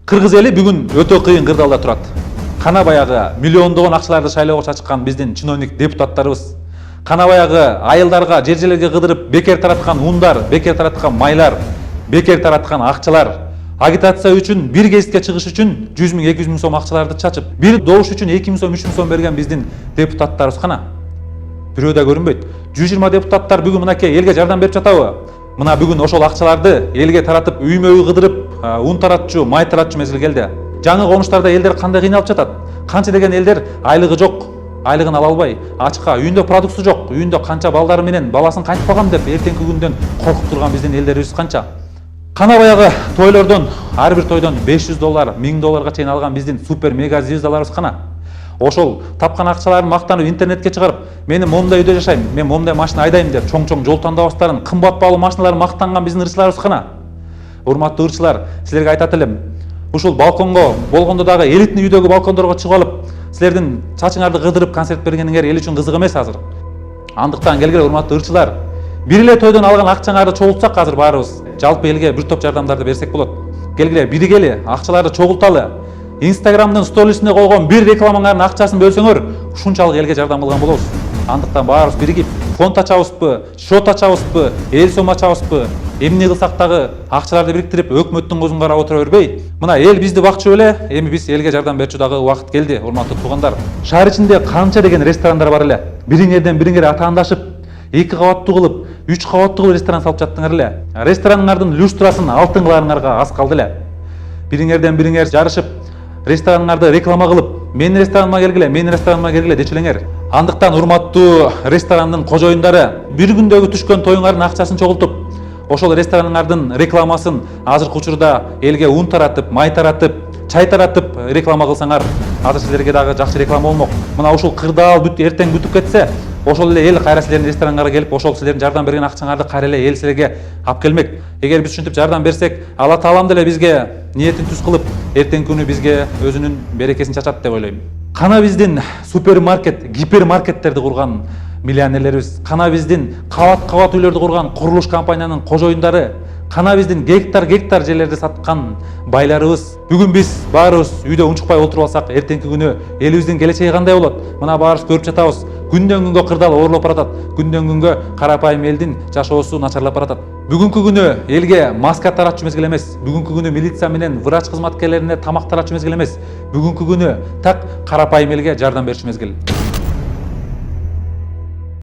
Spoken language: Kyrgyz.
Кыргыз эли бүгүн өтө кыйын кырдаалда турат. Кана баягы миллиондогон акчаларды шайлоого чачкан биздин чиновник депутаттарыбыз, кана баягы айылдарга, жер-жерлерге кыдырып бекер тараткан ундар, бекер тараткан майлар, бекер тараткан акчалар, агитация үчүн бир гезитке чыгыш үчүн 100 миң, 200 миң сом акчаларды чачып, бир добуш үчүн 2 миң сом, 3 миң сом берген биздин депутаттарыбыз кана. Бирөө да көрүнбөйт. 120 депутаттар бүгүн мынакей элге жардам берип жатабы? Мына бүгүн ошол акчаларды элге таратып, үймө-үй кыдырып, ун таратчу, май таратчу мезгил келди. Жаңы конуштарда элдер кандай кыйналып жатат? Канча деген элдер айлыгы жок, айлыгын ала албай, ачка, үйүндө продукты жок, үйүндө канча балдары менен баласын кантип калгам деп эртеңки күндөн коркуп турган биздин элдерибиз канча. Кана баягы тойлордон, ар бир тойдон $500, $1000 чейин алган биздин супер мега звездаларыбыз кана. Ошол тапкан акчаларын мактанып интернетке чыгарып, мен момундай үйдө жашайм, мен момундай машина айдайм деп чоң-чоң жол тандабастарын, кымбат баалуу машиналарын мактанган биздин ырчыларыбыз кана. Урматтуу ырчылар, силерге айтат элем, ушул балконго болгондо дагы элитный үйдөгү балкондорго чыгып алып, силердин чачыңарды кыдырып концерт бергениңер эл үчүн кызык эмес азыр. Андыктан келгиле урматтуу ырчылар, бир эле тойдон алган акчаңарды чогултсак азыр баарыбыз, жалпы элге бир топ жардамдарды берсек болот. Келгиле биригели, акчаларды чогулталы. Инстаграмдын сторисине койгон бир рекламаңардын акчасын бөлсөңөр, ушунчалык элге жардам кылган болобуз. Андыктан баарыбыз биригип, фонд ачабызбы, счет ачабызбы, эл сом ачабызбы, эмне кылсак дагы акчаларды бириктирип, өкмөттүн көзүн карап отура бербей, мына эл бизди бакчу эле, эми биз элге жардам берчү дагы убакыт келди, урматтуу туугандар. Шаар ичинде канча деген ресторандар бар эле. Бириңерден бириңер атаандашып, 2 кабаттуу кылып, 3 кабаттуу кылып ресторан салып жаттыңар эле. Рестораныңардын люстрасын алтын кыларыңарга аз калды эле. Бириңерден бириңер жарышып, рестораныңарды реклама кылып, менин рестораныма келгиле, менин рестораныма келгиле дечү элеңер. Андыктан урматтуу ресторандын кожоюндары, бир күндөгү түшкөн тоюңардын акчасын чогултуп, ошол рестораныңардын рекламасын азыркы учурда элге ун таратып, май таратып, чай таратып реклама кылсаңар, азыр силерге дагы жакшы реклама болмок. Мына ушул кырдаал эртең бүтүп кетсе, ошол эле эл кайра силердин рестораныңарга келип, ошол силердин жардам берген акчаңарды кайра эле эл силерге алып келмек. Эгер биз ушинтип жардам берсек, Алла Таалам деле бизге ниетин түз кылып, эртеңки күнү бизге өзүнүн берекесин чачат деп ойлойм. Кана биздин супермаркет, гипермаркеттерди курган миллионерлерибиз, кана биздин кабат-кабат үйлөрдү курган курулуш компаниянын кожоюндары, кана биздин гектар жерлерди саткан байларыбыз. Бүгүн биз баарыбыз үйдө унчукпай отуруп алсак, эртеңки күнү элибиздин келечеги кандай болот? Мына баарыбыз көрүп жатабыз. Күндөн күнгө кырдаал оорлоп баратат. Күндөн күнгө карапайым элдин жашоосу начарлап баратат. Бүгүнкү күнү элге маска таратчу мезгил эмес. Бүгүнкү күнү милиция менен врач кызматкерлерине тамак таратчу мезгил эмес. Бүгүнкү күнү так карапайым элге жардам берчү мезгил.